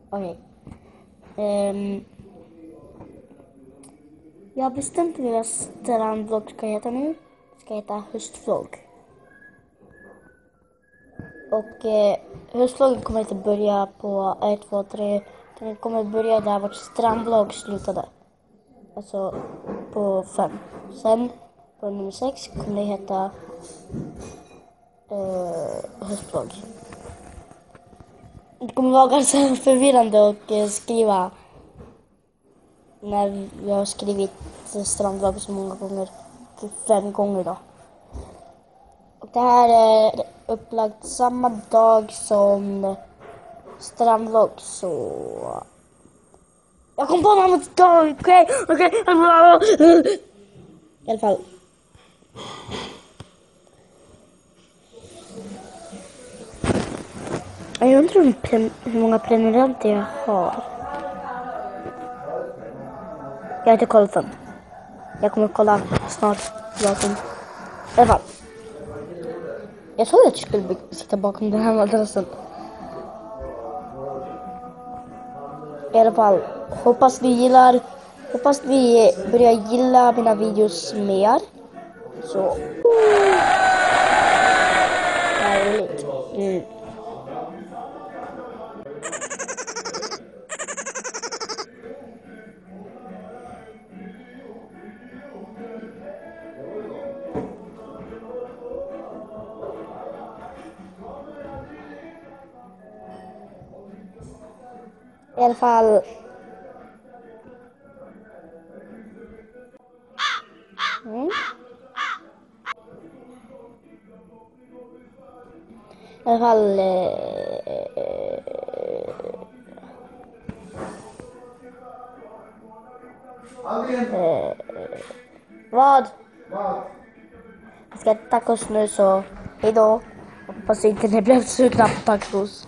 Okej. Jag har bestämt mig vad strandvlogg ska heta nu. Det ska heta höstvlogg. Och höstvloggen kommer inte börja på 1, 2, 3. Den kommer börja där vårt strandvlogg slutade. Alltså på 5. Sen på nummer 6 kommer det heta höstvlogg. Det kommer vara ganska förvirrande att skriva när jag har skrivit strandvlogg så många gånger. 5 gånger då. Och det här är upplagt samma dag som strandvlogg, så jag kom på en annan dag. Okej. I alla fall. Jag undrar hur många prenumeranter jag har. Jag har inte kollat den. Jag kommer kolla snart. I alla fall. Jag sa att jag skulle sitta bakom den här madrassen. I alla fall. Hoppas ni börjar gilla mina videos mer. Så. Härligt. I alla fall. I alla fall. Vad? Jag ska äta tacos nu, så hejdå. Hoppas inte ni blev sugna på tacos.